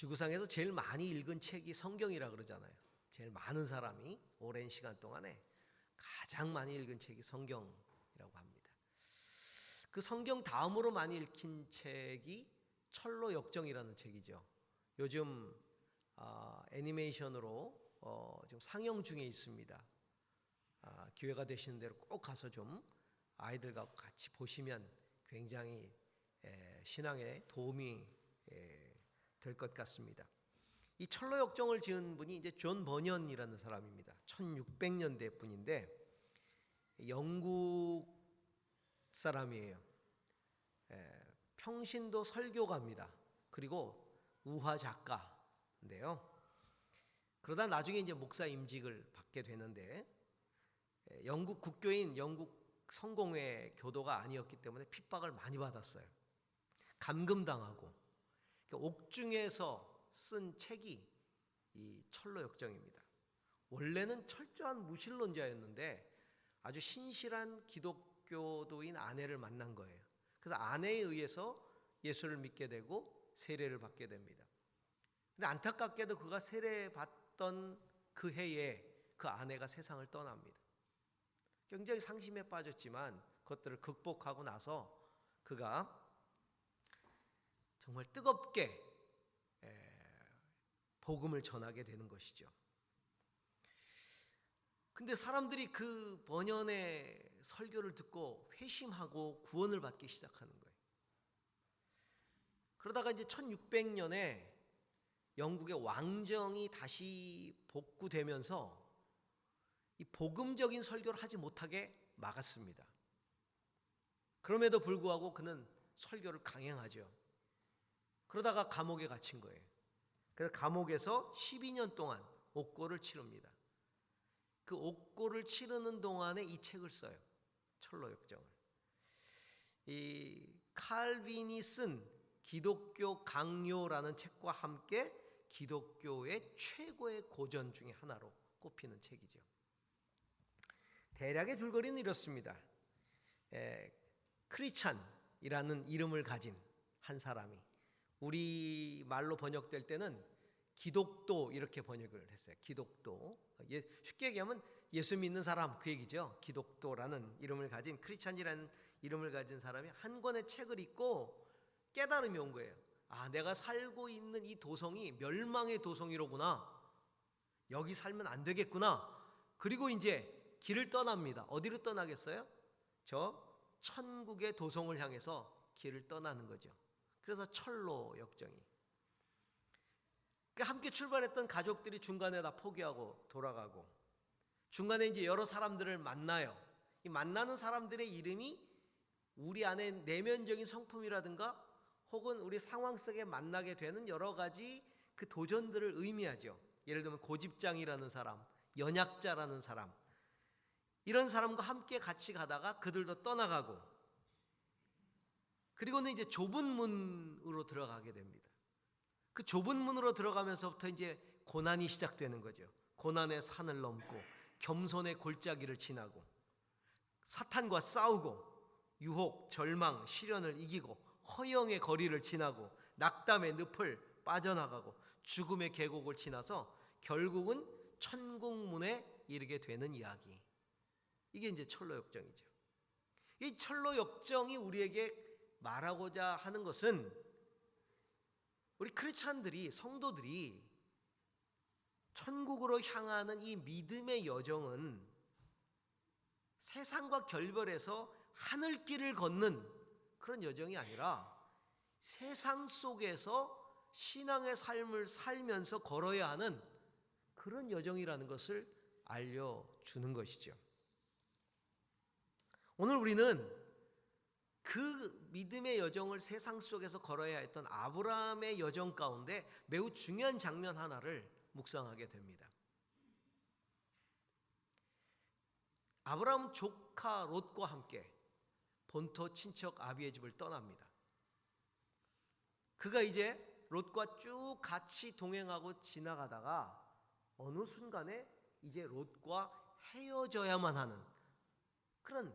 지구상에서 제일 많이 읽은 책이 성경이라 그러잖아요. 제일 많은 사람이 오랜 시간 동안에 가장 많이 읽은 책이 성경이라고 합니다. 그 성경 다음으로 많이 읽힌 책이 철로 역정이라는 책이죠. 요즘 애니메이션으로 지금 상영 중에 있습니다. 기회가 되시는 대로 꼭 가서 좀 아이들과 같이 보시면 굉장히 신앙에 도움이 될 것 같습니다. 이 철로 역정을 지은 분이 이제 존 버년이라는 사람입니다. 1600년대 분인데 영국 사람이에요. 평신도 설교가입니다. 그리고 우화 작가인데요. 그러다 나중에 이제 목사 임직을 받게 되는데 영국 국교인 영국 성공회 교도가 아니었기 때문에 핍박을 많이 받았어요. 감금당하고 옥중에서 쓴 책이 이 철로 역정입니다. 원래는 철저한 무신론자였는데 아주 신실한 기독교도인 아내를 만난 거예요. 그래서 아내에 의해서 예수를 믿게 되고 세례를 받게 됩니다. 근데 안타깝게도 그가 세례받던 그 해에 그 아내가 세상을 떠납니다. 굉장히 상심에 빠졌지만 그것들을 극복하고 나서 그가 정말 뜨겁게 복음을 전하게 되는 것이죠. 근데 사람들이 그 번연의 설교를 듣고 회심하고 구원을 받기 시작하는 거예요. 그러다가 이제 1600년에 영국의 왕정이 다시 복구되면서 이 복음적인 설교를 하지 못하게 막았습니다. 그럼에도 불구하고 그는 설교를 강행하죠. 그러다가 감옥에 갇힌 거예요. 그래서 감옥에서 12년 동안 옥고를 치릅니다. 그 옥고를 치르는 동안에 이 책을 써요. 철로 역정을. 이 칼빈이 쓴 기독교 강요라는 책과 함께 기독교의 최고의 고전 중에 하나로 꼽히는 책이죠. 대략의 줄거리는 이렇습니다. 크리찬이라는 이름을 가진 한 사람이 우리 말로 번역될 때는 기독도 이렇게 번역을 했어요. 기독도. 쉽게 얘기하면 예수 믿는 사람 그 얘기죠. 기독도라는 이름을 가진 크리찬이라는 이름을 가진 사람이 한 권의 책을 읽고 깨달음이 온 거예요. 내가 살고 있는 이 도성이 멸망의 도성이로구나. 여기 살면 안 되겠구나. 그리고 이제 길을 떠납니다. 어디로 떠나겠어요? 저 천국의 도성을 향해서 길을 떠나는 거죠. 그래서 철로 역정이. 함께 출발했던 가족들이 중간에 다 포기하고 돌아가고 중간에 이제 여러 사람들을 만나요. 이 만나는 사람들의 이름이 우리 안에 내면적인 성품이라든가 혹은 우리 상황 속에 만나게 되는 여러 가지 그 도전들을 의미하죠. 예를 들면 고집장이라는 사람, 연약자라는 사람, 이런 사람과 함께 같이 가다가 그들도 떠나가고 그리고는 이제 좁은 문으로 들어가게 됩니다. 그 좁은 문으로 들어가면서부터 이제 고난이 시작되는 거죠. 고난의 산을 넘고 겸손의 골짜기를 지나고 사탄과 싸우고 유혹, 절망, 시련을 이기고 허영의 거리를 지나고 낙담의 늪을 빠져나가고 죽음의 계곡을 지나서 결국은 천국문에 이르게 되는 이야기. 이게 이제 철로 역정이죠. 이 철로 역정이 우리에게 말하고자 하는 것은 우리 크리스찬들이 성도들이 천국으로 향하는 이 믿음의 여정은 세상과 결별해서 하늘길을 걷는 그런 여정이 아니라 세상 속에서 신앙의 삶을 살면서 걸어야 하는 그런 여정이라는 것을 알려주는 것이죠. 오늘 우리는 그 믿음의 여정을 세상 속에서 걸어야 했던 아브라함의 여정 가운데 매우 중요한 장면 하나를 묵상하게 됩니다. 아브라함은 조카 롯과 함께 본토 친척 아비의 집을 떠납니다. 그가 이제 롯과 쭉 같이 동행하고 지나가다가 어느 순간에 이제 롯과 헤어져야만 하는 그런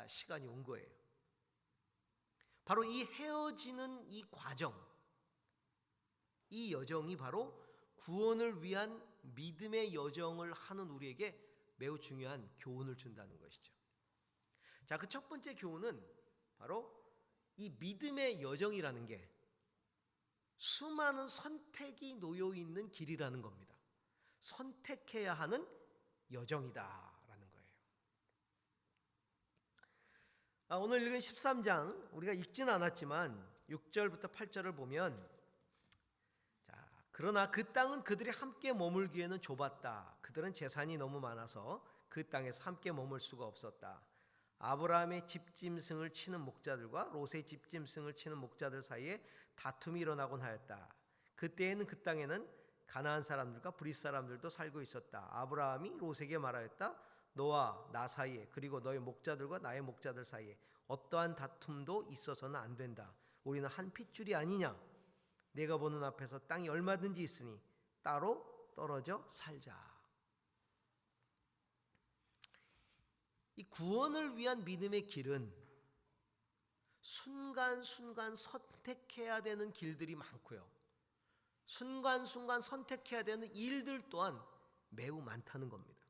시간이 온 거예요. 바로 이 헤어지는 이 과정, 이 여정이 바로 구원을 위한 믿음의 여정을 하는 우리에게 매우 중요한 교훈을 준다는 것이죠. 자, 그 첫 번째 교훈은 바로 이 믿음의 여정이라는 게 수많은 선택이 놓여 있는 길이라는 겁니다. 선택해야 하는 여정이다라는 거예요. 오늘 읽은 13장 우리가 읽지는 않았지만 6절부터 8절을 보면, 자, 그러나 그 땅은 그들이 함께 머물기에는 좁았다. 그들은 재산이 너무 많아서 그 땅에서 함께 머물 수가 없었다. 아브라함의 집짐승을 치는 목자들과 롯의 집짐승을 치는 목자들 사이에 다툼이 일어나곤 하였다. 그때에는 그 땅에는 가나안 사람들과 브릿 사람들도 살고 있었다. 아브라함이 롯에게 말하였다. 너와 나 사이에 그리고 너의 목자들과 나의 목자들 사이에 어떠한 다툼도 있어서는 안 된다. 우리는 한 핏줄이 아니냐. 내가 보는 앞에서 땅이 얼마든지 있으니 따로 떨어져 살자. 이 구원을 위한 믿음의 길은 순간순간 선택해야 되는 길들이 많고요, 순간순간 선택해야 되는 일들 또한 매우 많다는 겁니다.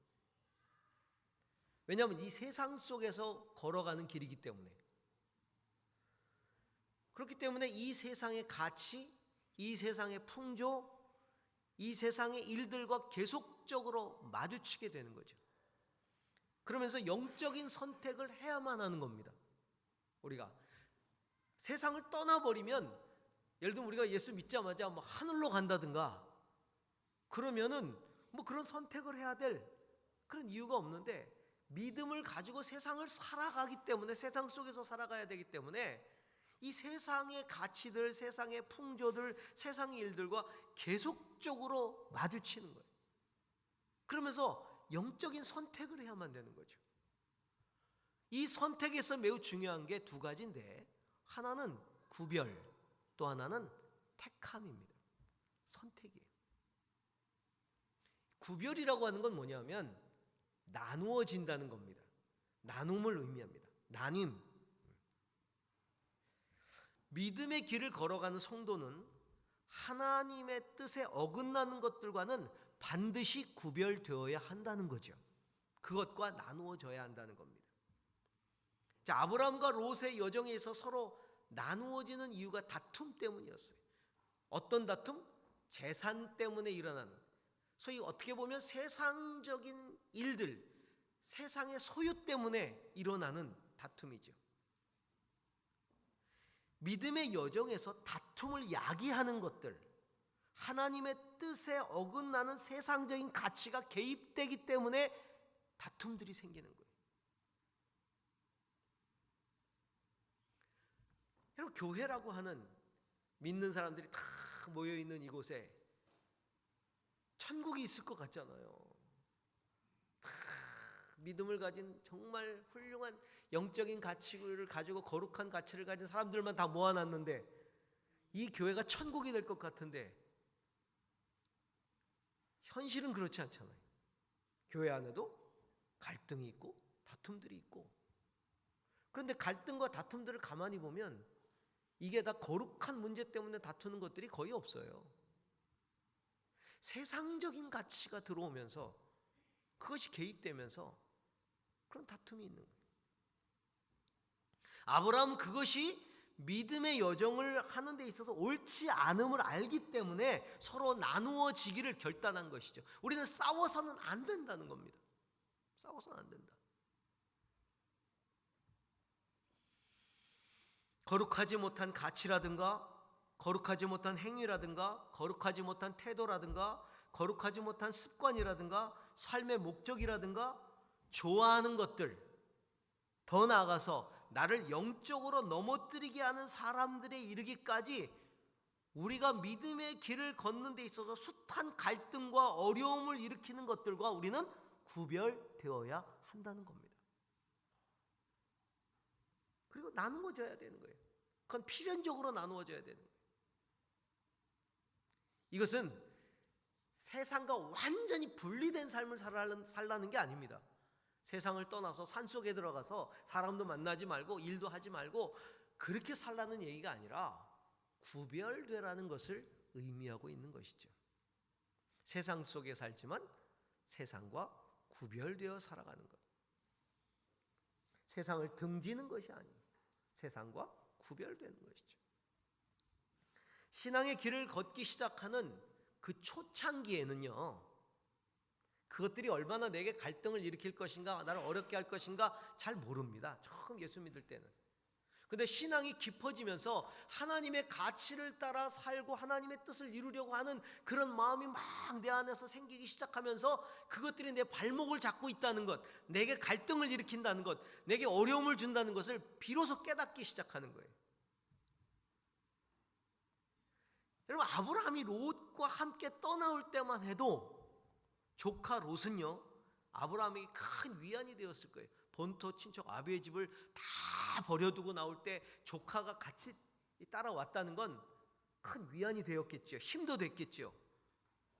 왜냐하면 이 세상 속에서 걸어가는 길이기 때문에, 그렇기 때문에 이 세상의 가치, 이 세상의 풍조, 이 세상의 일들과 계속적으로 마주치게 되는 거죠. 그러면서 영적인 선택을 해야만 하는 겁니다. 우리가 세상을 떠나버리면, 예를 들면 우리가 예수 믿자마자 뭐 하늘로 간다든가 그러면은 뭐 그런 선택을 해야 될 그런 이유가 없는데, 믿음을 가지고 세상을 살아가기 때문에, 세상 속에서 살아가야 되기 때문에 이 세상의 가치들, 세상의 풍조들, 세상의 일들과 계속적으로 마주치는 거예요. 그러면서 영적인 선택을 해야만 되는 거죠. 이 선택에서 매우 중요한 게 두 가지인데, 하나는 구별, 또 하나는 택함입니다. 선택이에요. 구별이라고 하는 건 뭐냐면 나누어진다는 겁니다. 나눔을 의미합니다. 나눔. 믿음의 길을 걸어가는 성도는 하나님의 뜻에 어긋나는 것들과는 반드시 구별되어야 한다는 거죠. 그것과 나누어져야 한다는 겁니다. 자, 아브라함과 롯의 여정에 있어 서로 나누어지는 이유가 다툼 때문이었어요. 어떤 다툼? 재산 때문에 일어나는, 소위 어떻게 보면 세상적인 일들, 세상의 소유 때문에 일어나는 다툼이죠. 믿음의 여정에서 다툼을 야기하는 것들, 하나님의 뜻에 어긋나는 세상적인 가치가 개입되기 때문에 다툼들이 생기는 거예요. 여러분, 교회라고 하는 믿는 사람들이 다 모여있는 이곳에 천국이 있을 것 같잖아요. 다 믿음을 가진 정말 훌륭한 영적인 가치를 가지고 거룩한 가치를 가진 사람들만 다 모아놨는데 이 교회가 천국이 될 것 같은데, 현실은 그렇지 않잖아요. 교회 안에도 갈등이 있고 다툼들이 있고, 그런데 갈등과 다툼들을 가만히 보면 이게 다 거룩한 문제 때문에 다투는 것들이 거의 없어요. 세상적인 가치가 들어오면서 그것이 개입되면서 그런 다툼이 있는 거예요. 아브라함은 그것이 믿음의 여정을 하는 데 있어서 옳지 않음을 알기 때문에 서로 나누어지기를 결단한 것이죠. 우리는 싸워서는 안 된다는 겁니다. 싸워서는 안 된다. 거룩하지 못한 가치라든가, 거룩하지 못한 행위라든가, 거룩하지 못한 태도라든가, 거룩하지 못한 습관이라든가, 삶의 목적이라든가, 좋아하는 것들, 더 나아가서 나를 영적으로 넘어뜨리게 하는 사람들에 이르기까지 우리가 믿음의 길을 걷는 데 있어서 숱한 갈등과 어려움을 일으키는 것들과 우리는 구별되어야 한다는 겁니다. 그리고 나누어져야 되는 거예요. 그건 필연적으로 나누어져야 되는 거예요. 이것은 세상과 완전히 분리된 삶을 살라는 게 아닙니다. 세상을 떠나서 산속에 들어가서 사람도 만나지 말고 일도 하지 말고 그렇게 살라는 얘기가 아니라 구별되라는 것을 의미하고 있는 것이죠. 세상 속에 살지만 세상과 구별되어 살아가는 것. 세상을 등지는 것이 아니에요. 세상과 구별되는 것이죠. 신앙의 길을 걷기 시작하는 그 초창기에는요, 그것들이 얼마나 내게 갈등을 일으킬 것인가, 나를 어렵게 할 것인가 잘 모릅니다. 처음 예수 믿을 때는. 근데 신앙이 깊어지면서 하나님의 가치를 따라 살고 하나님의 뜻을 이루려고 하는 그런 마음이 막 내 안에서 생기기 시작하면서 그것들이 내 발목을 잡고 있다는 것, 내게 갈등을 일으킨다는 것, 내게 어려움을 준다는 것을 비로소 깨닫기 시작하는 거예요. 여러분, 아브라함이 롯과 함께 떠나올 때만 해도 조카 롯은요, 아브라함에게 큰 위안이 되었을 거예요. 본토 친척 아비의 집을 다 버려두고 나올 때 조카가 같이 따라왔다는 건 큰 위안이 되었겠죠. 힘도 됐겠죠.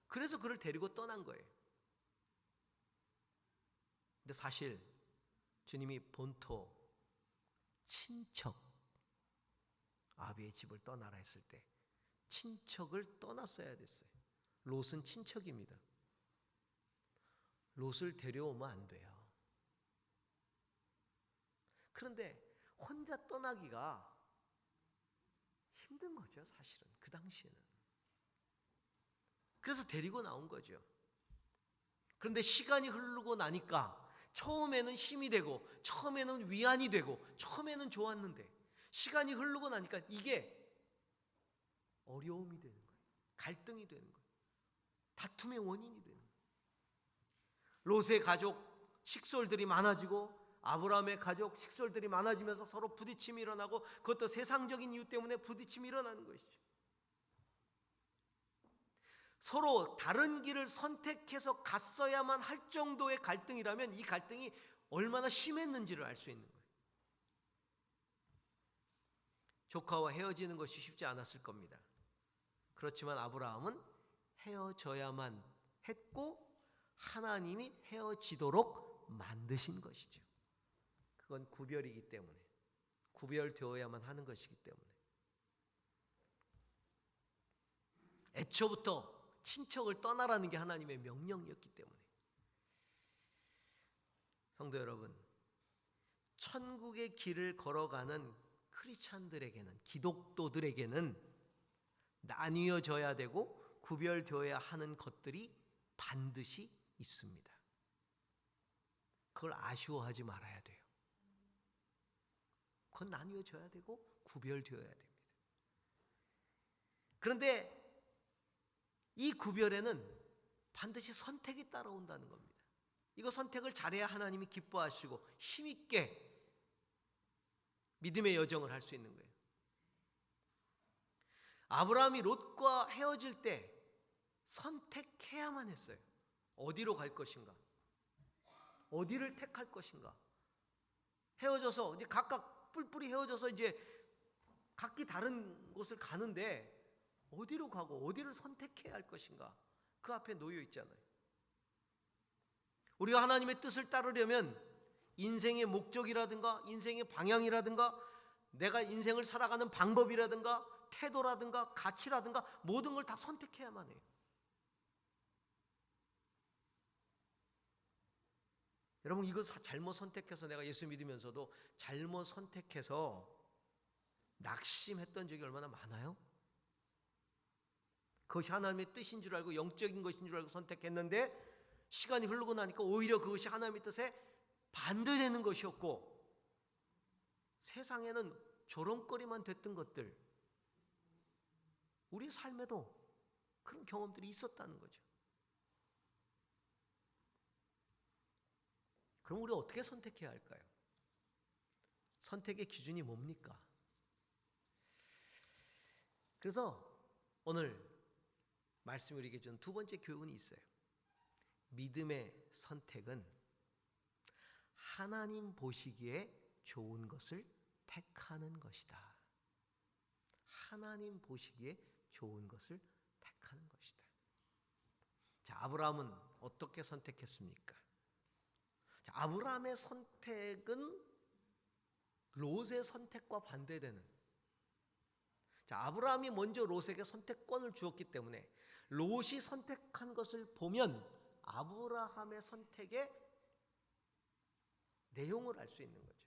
그래서 그를 데리고 떠난 거예요. 근데 사실 주님이 본토 친척 아비의 집을 떠나라 했을 때 친척을 떠났어야 됐어요. 롯은 친척입니다. 롯을 데려오면 안 돼요. 그런데 혼자 떠나기가 힘든 거죠, 사실은 그 당시에는. 그래서 데리고 나온 거죠. 그런데 시간이 흐르고 나니까 처음에는 힘이 되고 처음에는 위안이 되고 처음에는 좋았는데 시간이 흐르고 나니까 이게 어려움이 되는 거예요. 갈등이 되는 거예요. 다툼의 원인이 되는 거예요. 롯의 가족 식솔들이 많아지고 아브라함의 가족 식솔들이 많아지면서 서로 부딪힘이 일어나고 그것도 세상적인 이유 때문에 부딪힘이 일어나는 것이죠. 서로 다른 길을 선택해서 갔어야만 할 정도의 갈등이라면 이 갈등이 얼마나 심했는지를 알 수 있는 거예요. 조카와 헤어지는 것이 쉽지 않았을 겁니다. 그렇지만 아브라함은 헤어져야만 했고 하나님이 헤어지도록 만드신 것이죠. 그건 구별이기 때문에, 구별되어야만 하는 것이기 때문에. 애초부터 친척을 떠나라는 게 하나님의 명령이었기 때문에. 성도 여러분, 천국의 길을 걸어가는 크리스찬들에게는, 기독도들에게는 나뉘어져야 되고 구별되어야 하는 것들이 반드시 있습니다. 그걸 아쉬워하지 말아야 돼요. 그건 나뉘어져야 되고 구별되어야 됩니다. 그런데 이 구별에는 반드시 선택이 따라온다는 겁니다. 이거 선택을 잘해야 하나님이 기뻐하시고 힘있게 믿음의 여정을 할 수 있는 거예요. 아브라함이 롯과 헤어질 때 선택해야만 했어요. 어디로 갈 것인가? 어디를 택할 것인가? 헤어져서 이제 각각 뿔뿔이 헤어져서 이제 각기 다른 곳을 가는데 어디로 가고 어디를 선택해야 할 것인가? 그 앞에 놓여 있잖아요. 우리가 하나님의 뜻을 따르려면 인생의 목적이라든가 인생의 방향이라든가 내가 인생을 살아가는 방법이라든가 태도라든가 가치라든가 모든 걸 다 선택해야만 해요. 여러분, 이거 잘못 선택해서 내가 예수 믿으면서도 잘못 선택해서 낙심했던 적이 얼마나 많아요? 그것이 하나님의 뜻인 줄 알고 영적인 것인 줄 알고 선택했는데 시간이 흐르고 나니까 오히려 그것이 하나님의 뜻에 반대되는 것이었고 세상에는 조롱거리만 됐던 것들, 우리 삶에도 그런 경험들이 있었다는 거죠. 그럼 우리 어떻게 선택해야 할까요? 선택의 기준이 뭡니까? 그래서 오늘 말씀이 우리에게 준 두 번째 교훈이 있어요. 믿음의 선택은 하나님 보시기에 좋은 것을 택하는 것이다. 하나님 보시기에 좋은 것을 택하는 것이다. 자, 아브라함은 어떻게 선택했습니까? 자, 아브라함의 선택은 롯의 선택과 반대되는, 자, 아브라함이 먼저 롯에게 선택권을 주었기 때문에 롯이 선택한 것을 보면 아브라함의 선택의 내용을 알 수 있는 거죠.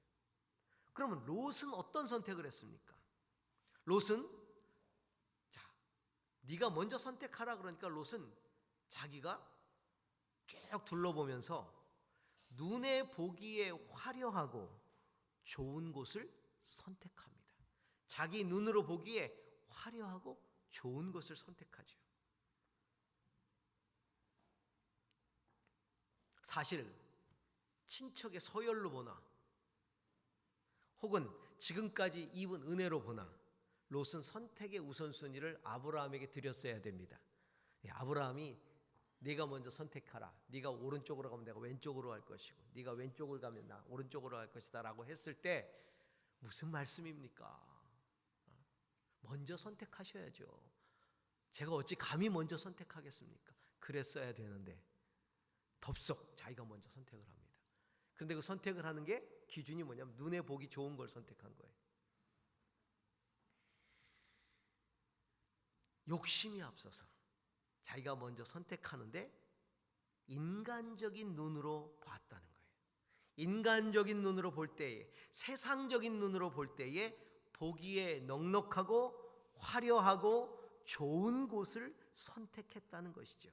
그러면 롯은 어떤 선택을 했습니까? 롯은 자, 네가 먼저 선택하라 그러니까 롯은 자기가 쭉 둘러보면서 눈에 보기에 화려하고 좋은 곳을 선택합니다. 자기 눈으로 보기에 화려하고 좋은 것을 선택하죠. 사실 친척의 서열로 보나 혹은 지금까지 입은 은혜로 보나 롯은 선택의 우선순위를 아브라함에게 드렸어야 됩니다. 아브라함이 네가 먼저 선택하라. 네가 오른쪽으로 가면 내가 왼쪽으로 갈 것이고 네가 왼쪽을 가면 나 오른쪽으로 갈 것이다 라고 했을 때 무슨 말씀입니까? 먼저 선택하셔야죠. 제가 어찌 감히 먼저 선택하겠습니까? 그랬어야 되는데 덥석 자기가 먼저 선택을 합니다. 그런데 그 선택을 하는 게 기준이 뭐냐면 눈에 보기 좋은 걸 선택한 거예요. 욕심이 앞서서 자기가 먼저 선택하는데 인간적인 눈으로 봤다는 거예요. 인간적인 눈으로 볼 때에, 세상적인 눈으로 볼 때에 보기에 넉넉하고 화려하고 좋은 곳을 선택했다는 것이죠.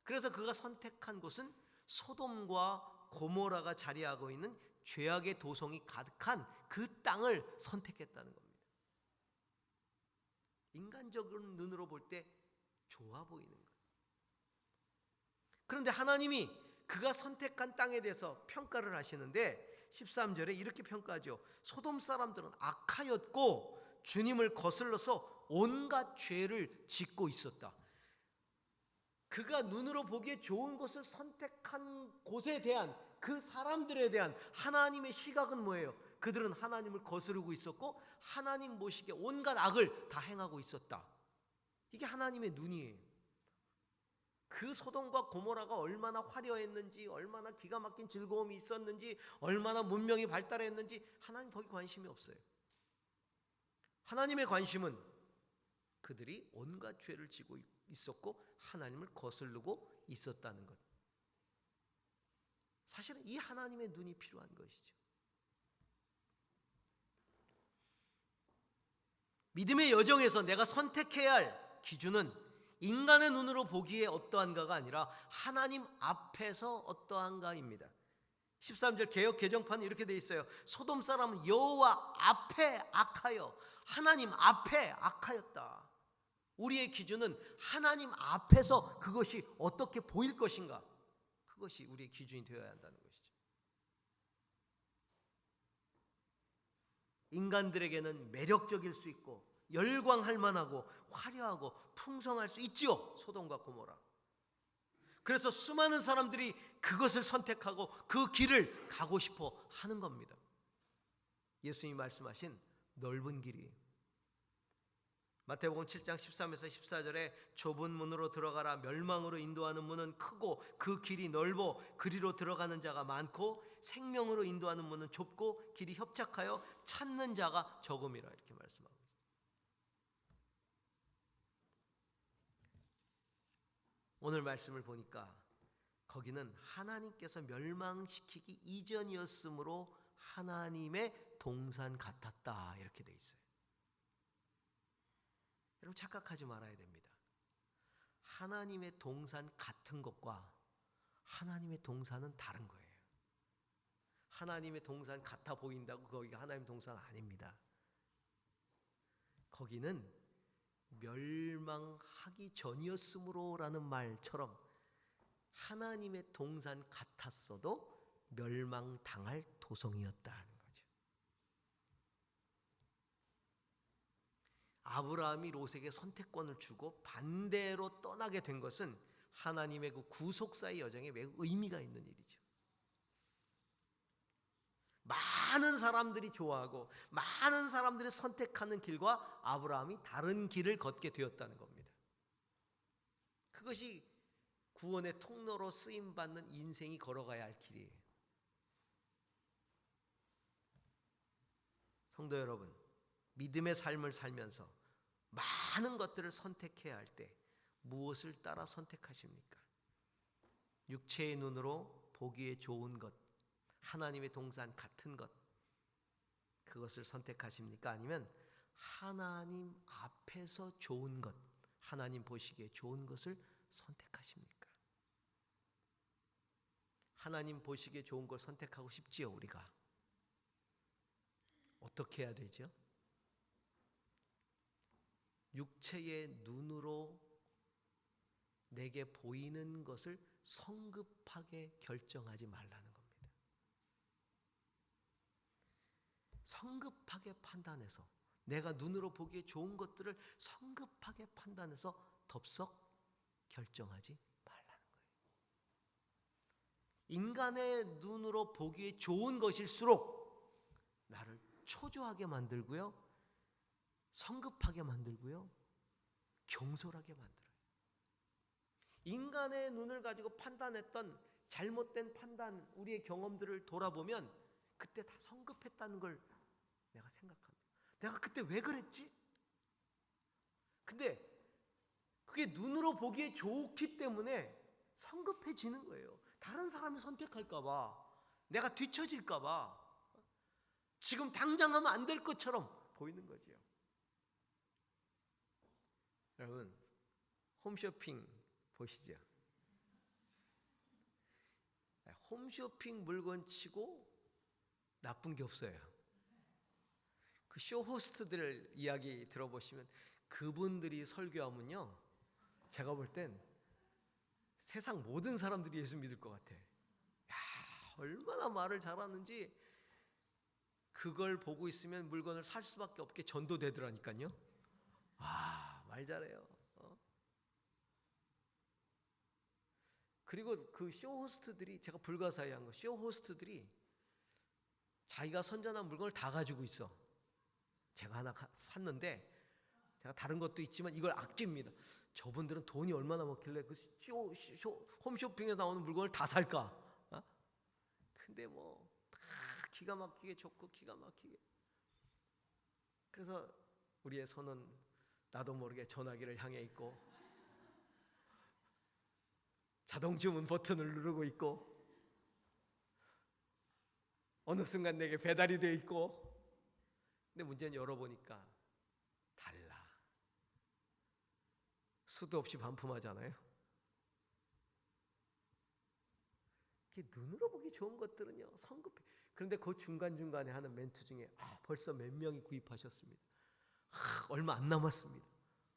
그래서 그가 선택한 곳은 소돔과 고모라가 자리하고 있는 죄악의 도성이 가득한 그 땅을 선택했다는 겁니다. 인간적인 눈으로 볼 때 좋아 보이는 것. 그런데 하나님이 그가 선택한 땅에 대해서 평가를 하시는데 13절에 이렇게 평가하죠. 소돔 사람들은 악하였고 주님을 거슬러서 온갖 죄를 짓고 있었다. 그가 눈으로 보기에 좋은 것을 선택한 곳에 대한 그 사람들에 대한 하나님의 시각은 뭐예요? 그들은 하나님을 거스르고 있었고 하나님 보시기에 온갖 악을 다 행하고 있었다. 이게 하나님의 눈이에요. 그 소돔과 고모라가 얼마나 화려했는지, 얼마나 기가 막힌 즐거움이 있었는지, 얼마나 문명이 발달했는지 하나님 거기 관심이 없어요. 하나님의 관심은 그들이 온갖 죄를 지고 있었고 하나님을 거스르고 있었다는 것. 사실은 이 하나님의 눈이 필요한 것이죠. 믿음의 여정에서 내가 선택해야 할 기준은 인간의 눈으로 보기에 어떠한가가 아니라 하나님 앞에서 어떠한가입니다. 13절 개역 개정판이 이렇게 되어 있어요. 소돔 사람은 여호와 앞에 악하여 하나님 앞에 악하였다. 우리의 기준은 하나님 앞에서 그것이 어떻게 보일 것인가, 그것이 우리의 기준이 되어야 한다는 것이죠. 인간들에게는 매력적일 수 있고 열광할 만하고 화려하고 풍성할 수 있지요, 소돔과 고모라. 그래서 수많은 사람들이 그것을 선택하고 그 길을 가고 싶어 하는 겁니다. 예수님이 말씀하신 넓은 길이, 마태복음 7장 13에서 14절에 좁은 문으로 들어가라. 멸망으로 인도하는 문은 크고 그 길이 넓어 그리로 들어가는 자가 많고 생명으로 인도하는 문은 좁고 길이 협착하여 찾는 자가 적음이라, 이렇게 말씀하고 있습니다. 오늘 말씀을 보니까 거기는 하나님께서 멸망시키기 이전이었으므로 하나님의 동산 같았다, 이렇게 돼 있어요. 여러분 착각하지 말아야 됩니다. 하나님의 동산 같은 것과 하나님의 동산은 다른 거예요. 하나님의 동산 같아 보인다고 거기가 하나님의 동산 아닙니다. 거기는 멸망하기 전이었으므로 라는 말처럼 하나님의 동산 같았어도 멸망당할 도성이었다는 거죠. 아브라함이 롯에게 선택권을 주고 반대로 떠나게 된 것은 하나님의 그 구속사의 여정에 매우 의미가 있는 일이죠. 많은 사람들이 좋아하고 많은 사람들이 선택하는 길과 아브라함이 다른 길을 걷게 되었다는 겁니다. 그것이 구원의 통로로 쓰임받는 인생이 걸어가야 할 길이에요. 성도 여러분, 믿음의 삶을 살면서 많은 것들을 선택해야 할 때 무엇을 따라 선택하십니까? 육체의 눈으로 보기에 좋은 것, 하나님의 동산 같은 것, 그것을 선택하십니까? 아니면 하나님 앞에서 좋은 것, 하나님 보시기에 좋은 것을 선택하십니까? 하나님 보시기에 좋은 걸 선택하고 싶지요, 우리가. 어떻게 해야 되죠? 육체의 눈으로 내게 보이는 것을 성급하게 결정하지 말라는 겁니다. 성급하게 판단해서, 내가 눈으로 보기에 좋은 것들을 성급하게 판단해서 덥석 결정하지 말라는 거예요. 인간의 눈으로 보기에 좋은 것일수록 나를 초조하게 만들고요, 성급하게 만들고요, 경솔하게 만들어요. 인간의 눈을 가지고 판단했던 잘못된 판단, 우리의 경험들을 돌아보면 그때 다 성급했다는 걸 내가 생각합니다. 내가 그때 왜 그랬지? 근데 그게 눈으로 보기에 좋기 때문에 성급해지는 거예요. 다른 사람이 선택할까 봐, 내가 뒤처질까 봐, 지금 당장 하면 안 될 것처럼 보이는 거지요. 여러분, 홈쇼핑 보시죠. 홈쇼핑 물건 치고 나쁜 게 없어요. 그 쇼호스트들 이야기 들어보시면 그분들이 설교하면요, 제가 볼 땐 세상 모든 사람들이 예수 믿을 것 같아. 야, 얼마나 말을 잘하는지. 그걸 보고 있으면 물건을 살 수밖에 없게 전도되더라니까요. 말 잘해요. 그리고 그 쇼호스트들이, 제가 불가사의 한 거, 쇼호스트들이 자기가 선전한 물건을 다 가지고 있어. 제가 하나 샀는데, 제가 다른 것도 있지만 이걸 아낍니다. 저분들은 돈이 얼마나 많길래 그 홈쇼핑에 나오는 물건을 다 살까? 근데 뭐 다 기가 막히게 좋고 기가 막히게. 그래서 우리의 손은 나도 모르게 전화기를 향해 있고, 자동 주문 버튼을 누르고 있고, 어느 순간 내게 배달이 되어 있고. 근데 문제는 열어보니까 달라. 수도 없이 반품하잖아요. 눈으로 보기 좋은 것들은요, 성급해. 그런데 그 중간중간에 하는 멘트 중에 벌써 몇 명이 구입하셨습니다. 얼마 안 남았습니다.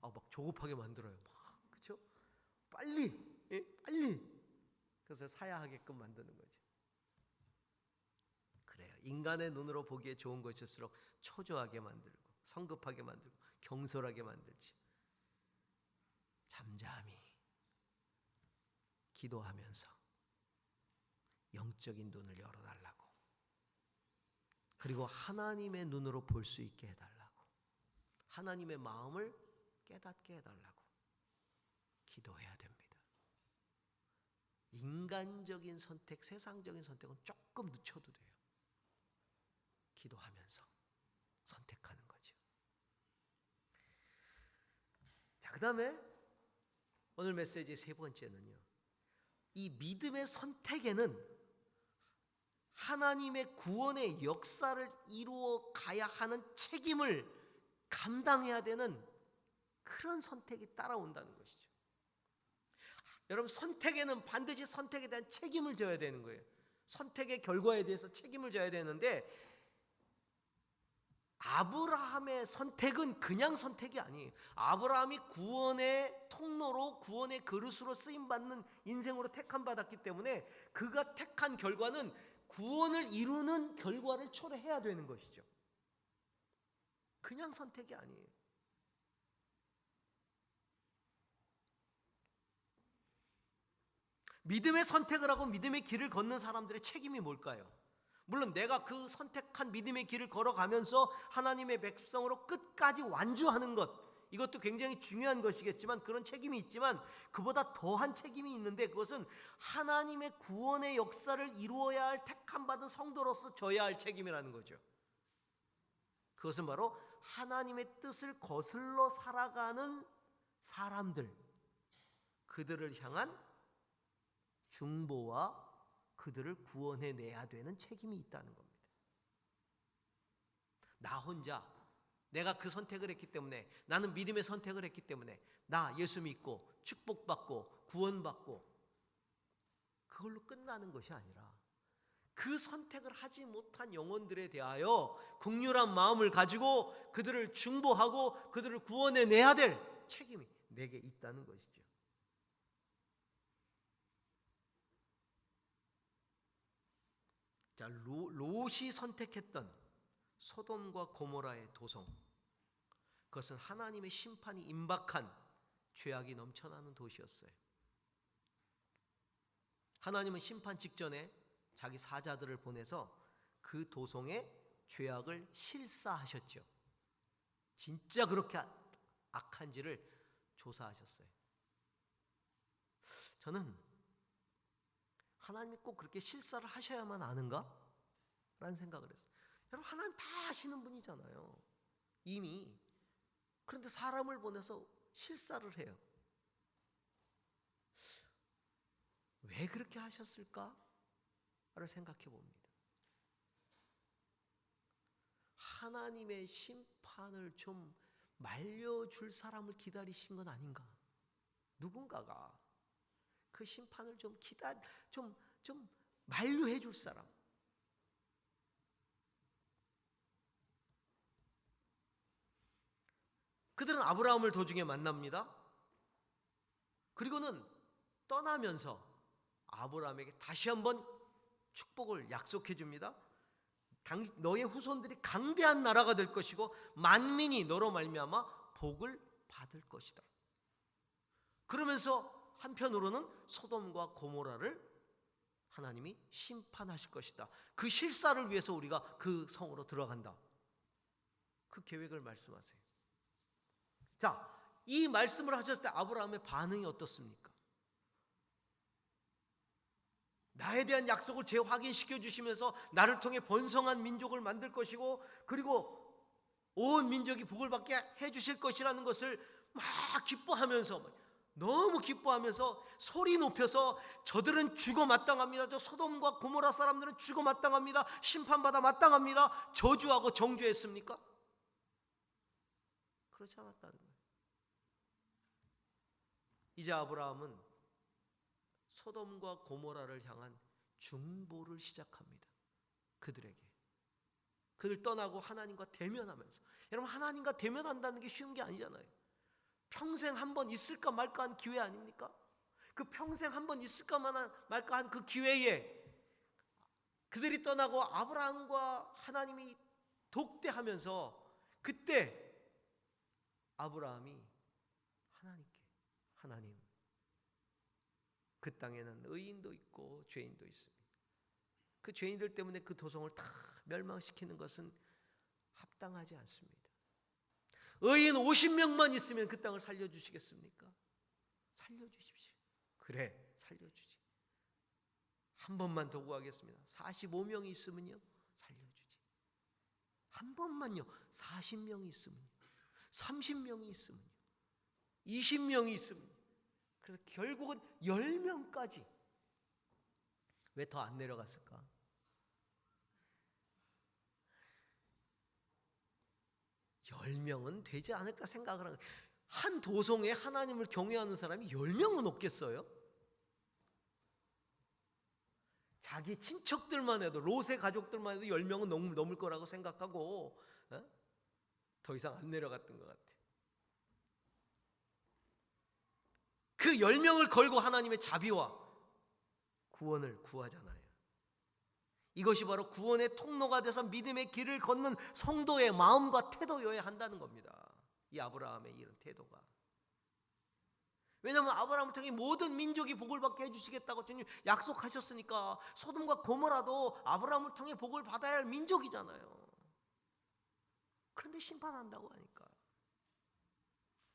막 조급하게 만들어요. 그렇죠? 빨리, 빨리. 그래서 사야 하게끔 만드는 거죠. 그래요. 인간의 눈으로 보기에 좋은 것일수록 초조하게 만들고, 성급하게 만들고, 경솔하게 만들지. 잠잠히 기도하면서 영적인 눈을 열어달라고, 그리고 하나님의 눈으로 볼 수 있게 해달라고, 하나님의 마음을 깨닫게 해달라고 기도해야 됩니다. 인간적인 선택, 세상적인 선택은 조금 늦춰도 돼요. 기도하면서 선택하는 거죠. 자, 그 다음에 오늘 메시지의 세 번째는요, 이 믿음의 선택에는 하나님의 구원의 역사를 이루어 가야 하는 책임을 감당해야 되는 그런 선택이 따라온다는 것이죠. 여러분, 선택에는 반드시 선택에 대한 책임을 져야 되는 거예요. 선택의 결과에 대해서 책임을 져야 되는데, 아브라함의 선택은 그냥 선택이 아니에요. 아브라함이 구원의 통로로, 구원의 그릇으로 쓰임받는 인생으로 택함받았기 때문에 그가 택한 결과는 구원을 이루는 결과를 초래해야 되는 것이죠. 그냥 선택이 아니에요. 믿음의 선택을 하고 믿음의 길을 걷는 사람들의 책임이 뭘까요? 물론 내가 그 선택한 믿음의 길을 걸어가면서 하나님의 백성으로 끝까지 완주하는 것, 이것도 굉장히 중요한 것이겠지만, 그런 책임이 있지만 그보다 더한 책임이 있는데, 그것은 하나님의 구원의 역사를 이루어야 할 택함받은 성도로서 져야 할 책임이라는 거죠. 그것은 바로 하나님의 뜻을 거슬러 살아가는 사람들, 그들을 향한 중보와 그들을 구원해내야 되는 책임이 있다는 겁니다. 나 혼자, 내가 그 선택을 했기 때문에, 나는 믿음의 선택을 했기 때문에, 나 예수 믿고 축복받고 구원받고 그걸로 끝나는 것이 아니라 그 선택을 하지 못한 영혼들에 대하여 긍휼한 마음을 가지고 그들을 중보하고 그들을 구원해내야 될 책임이 내게 있다는 것이죠. 자, 롯이 선택했던 소돔과 고모라의 도성, 그것은 하나님의 심판이 임박한 죄악이 넘쳐나는 도시였어요. 하나님은 심판 직전에 자기 사자들을 보내서 그 도성의 죄악을 실사하셨죠. 진짜 그렇게 악한지를 조사하셨어요. 저는 하나님이 꼭 그렇게 실사를 하셔야만 아는가? 라는 생각을 했어요. 여러분, 하나님 다 아시는 분이잖아요, 이미. 그런데 사람을 보내서 실사를 해요. 왜 그렇게 하셨을까를 생각해 봅니다. 하나님의 심판을 좀 말려줄 사람을 기다리신 건 아닌가? 누군가가 그 심판을 좀 만류해 줄 사람. 그들은 아브라함을 도중에 만납니다. 그리고는 떠나면서 아브라함에게 다시 한번 축복을 약속해 줍니다. 너의 후손들이 강대한 나라가 될 것이고 만민이 너로 말미암아 복을 받을 것이다. 그러면서 한편으로는 소돔과 고모라를 하나님이 심판하실 것이다. 그 실사를 위해서 우리가 그 성으로 들어간다. 그 계획을 말씀하세요. 자, 이 말씀을 하셨을 때 아브라함의 반응이 어떻습니까? 나에 대한 약속을 재확인시켜 주시면서 나를 통해 번성한 민족을 만들 것이고, 그리고 온 민족이 복을 받게 해 주실 것이라는 것을 막 기뻐하면서, 너무 기뻐하면서 소리 높여서 저들은 죽어 마땅합니다, 저 소돔과 고모라 사람들은 죽어 마땅합니다, 심판받아 마땅합니다, 저주하고 정죄했습니까? 그렇지 않았다는 거예요. 이제 아브라함은 소돔과 고모라를 향한 중보를 시작합니다. 그들 떠나고 하나님과 대면하면서. 여러분, 하나님과 대면한다는 게 쉬운 게 아니잖아요. 평생 한 번 있을까 말까 한 기회 아닙니까? 그 평생 한 번 있을까 말까 한 그 기회에 그들이 떠나고 아브라함과 하나님이 독대하면서, 그때 아브라함이 하나님께, 하나님, 그 땅에는 의인도 있고 죄인도 있습니다. 그 죄인들 때문에 그 도성을 다 멸망시키는 것은 합당하지 않습니다. 의인 50명만 있으면 그 땅을 살려주시겠습니까? 살려주십시오. 그래, 살려주지. 한 번만 더 구하겠습니다. 45명이 있으면요, 살려주지. 한 번만요. 40명이 있으면요, 30명이 있으면요, 20명이 있으면요. 그래서 결국은 10명까지. 왜 더 안 내려갔을까? (10명은) 되지 않을까 생각을 하는 거예요. 한 도성에 하나님을 경외하는 사람이 10명은 없겠어요? 자기 친척들만 해도, 롯의 가족들만 해도 10명은 넘을 거라고 생각하고 더 이상 안 내려갔던 것 같아요. 그 10명을 걸고 하나님의 자비와 구원을 구하잖아요. 이것이 바로 구원의 통로가 돼서 믿음의 길을 걷는 성도의 마음과 태도여야 한다는 겁니다. 이 아브라함의 이런 태도가. 왜냐하면 아브라함을 통해 모든 민족이 복을 받게 해주시겠다고 주님 약속하셨으니까. 소돔과 고모라도 아브라함을 통해 복을 받아야 할 민족이잖아요. 그런데 심판한다고 하니까.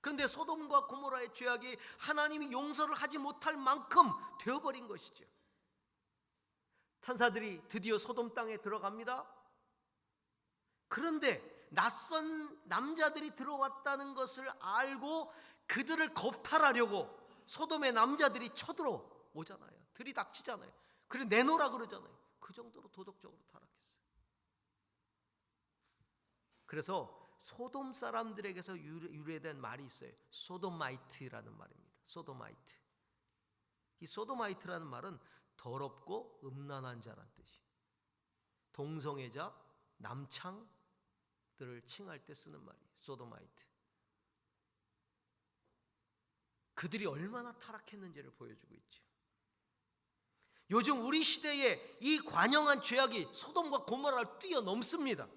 그런데 소돔과 고모라의 죄악이 하나님이 용서를 하지 못할 만큼 되어버린 것이죠. 천사들이 드디어 소돔 땅에 들어갑니다. 그런데 낯선 남자들이 들어왔다는 것을 알고 그들을 겁탈하려고 소돔의 남자들이 쳐들어오잖아요. 들이닥치잖아요. 그리고 내놓으라 그러잖아요. 그 정도로 도덕적으로 타락했어요. 그래서 소돔 사람들에게서 유래된 말이 있어요. 소도마이트라는 말입니다. 소도마이트. 이 소도마이트라는 말은 더럽고 음란한 자란 뜻이에요. 동성애자, 남창들을 칭할 때 쓰는 말이에요. 소도마이트. 그들이 얼마나 타락했는지를 보여주고 있죠. 요즘 우리 시대에 이 관영한 죄악이 소돔과 고모라를 뛰어넘습니다.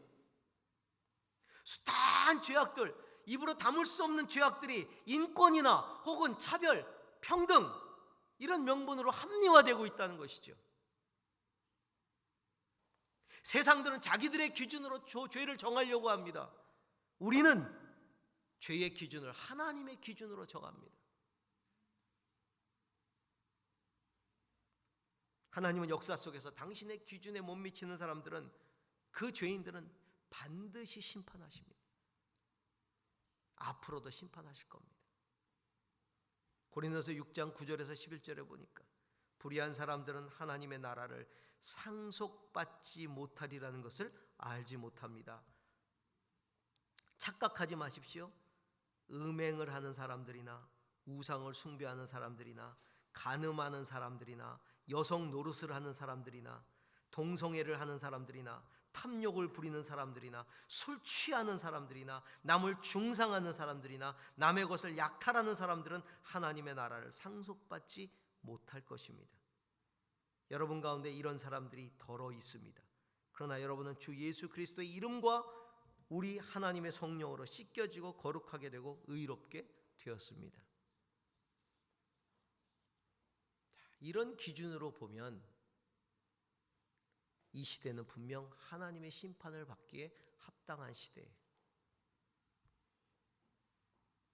숱한 죄악들, 입으로 담을 수 없는 죄악들이 인권이나 혹은 차별, 평등 이런 명분으로 합리화되고 있다는 것이죠. 세상들은 자기들의 기준으로 죄를 정하려고 합니다. 우리는 죄의 기준을 하나님의 기준으로 정합니다. 하나님은 역사 속에서 당신의 기준에 못 미치는 사람들은, 그 죄인들은 반드시 심판하십니다. 앞으로도 심판하실 겁니다. 고린도서 6장 9절에서 11절에 보니까 불의한 사람들은 하나님의 나라를 상속받지 못하리라는 것을 알지 못합니다. 착각하지 마십시오. 음행을 하는 사람들이나 우상을 숭배하는 사람들이나 간음하는 사람들이나 여성 노릇을 하는 사람들이나 동성애를 하는 사람들이나 탐욕을 부리는 사람들이나 술 취하는 사람들이나 남을 중상하는 사람들이나 남의 것을 약탈하는 사람들은 하나님의 나라를 상속받지 못할 것입니다. 여러분 가운데 이런 사람들이 덜어 있습니다. 그러나 여러분은 주 예수 그리스도의 이름과 우리 하나님의 성령으로 씻겨지고 거룩하게 되고 의롭게 되었습니다. 이런 기준으로 보면 이 시대는 분명 하나님의 심판을 받기에 합당한 시대예요.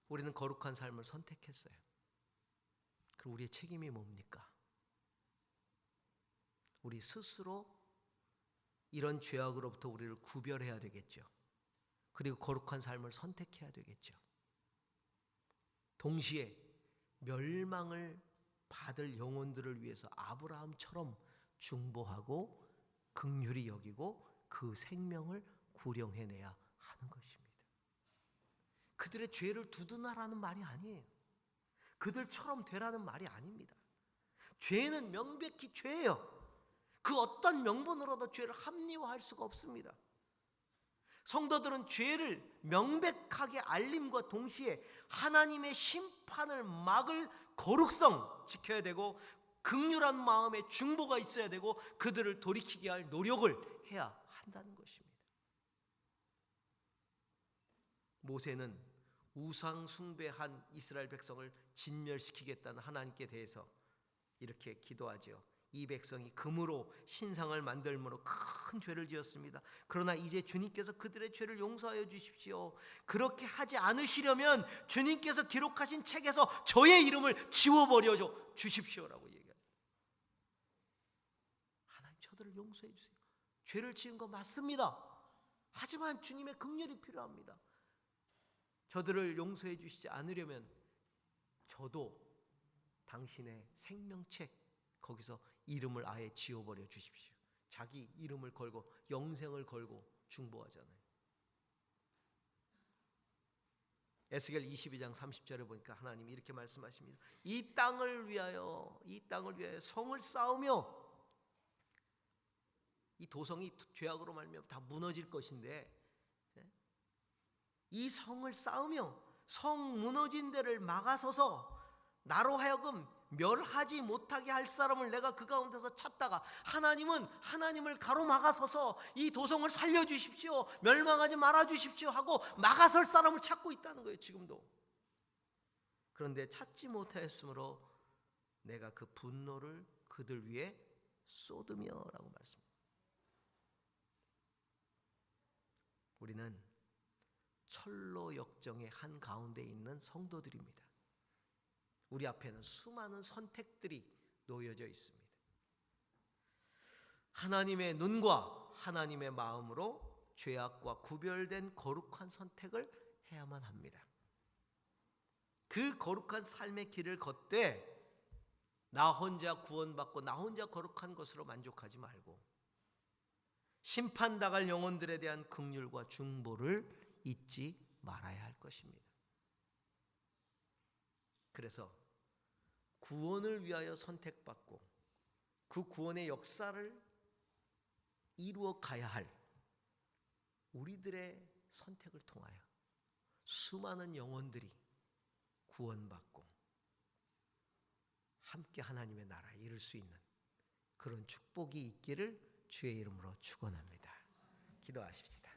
우리는 거룩한 삶을 선택했어요. 그럼 우리의 책임이 뭡니까? 우리 스스로 이런 죄악으로부터 우리를 구별해야 되겠죠. 그리고 거룩한 삶을 선택해야 되겠죠. 동시에 멸망을 받을 영혼들을 위해서 아브라함처럼 중보하고 긍휼히 여기고 그 생명을 구령해내야 하는 것입니다. 그들의 죄를 두둔하라는 말이 아니에요. 그들처럼 되라는 말이 아닙니다. 죄는 명백히 죄예요. 그 어떤 명분으로도 죄를 합리화할 수가 없습니다. 성도들은 죄를 명백하게 알림과 동시에 하나님의 심판을 막을 거룩성 지켜야 되고 긍휼한 마음의 중보가 있어야 되고 그들을 돌이키게 할 노력을 해야 한다는 것입니다. 모세는 우상 숭배한 이스라엘 백성을 진멸시키겠다는 하나님께 대해서 이렇게 기도하죠. 이 백성이 금으로 신상을 만들므로 큰 죄를 지었습니다. 그러나 이제 주님께서 그들의 죄를 용서하여 주십시오. 그렇게 하지 않으시려면 주님께서 기록하신 책에서 저의 이름을 지워버려 주십시오라고 얘기하죠. 하나님, 저들을 용서해 주세요. 죄를 지은 거 맞습니다. 하지만 주님의 긍휼이 필요합니다. 저들을 용서해 주시지 않으려면 저도 당신의 생명책 거기서 이름을 아예 지워버려 주십시오. 자기 이름을 걸고 영생을 걸고 중보하잖아요. 에스겔 22장 30절에 보니까 하나님이 이렇게 말씀하십니다. 이 땅을 위하여 성을 쌓으며, 이 도성이 죄악으로 말미암아 다 무너질 것인데 이 성을 쌓으며 성 무너진 데를 막아서서 나로 하여금 멸하지 못하게 할 사람을 내가 그 가운데서 찾다가 하나님은 하나님을 가로막아서서 이 도성을 살려주십시오, 멸망하지 말아주십시오 하고 막아설 사람을 찾고 있다는 거예요. 지금도. 그런데 찾지 못하였으므로 내가 그 분노를 그들 위에 쏟으며 라고 말씀합니다. 우리는 철로 역정의 한가운데 있는 성도들입니다. 우리 앞에는 수많은 선택들이 놓여져 있습니다. 하나님의 눈과 하나님의 마음으로 죄악과 구별된 거룩한 선택을 해야만 합니다. 그 거룩한 삶의 길을 걷되 나 혼자 구원받고 나 혼자 거룩한 것으로 만족하지 말고 심판당할 영혼들에 대한 긍휼과 중보를 잊지 말아야 할 것입니다. 그래서 구원을 위하여 선택받고 그 구원의 역사를 이루어 가야 할 우리들의 선택을 통하여 수많은 영혼들이 구원받고 함께 하나님의 나라에 이를 수 있는 그런 축복이 있기를 주의 이름으로 축원합니다. 기도하십시다.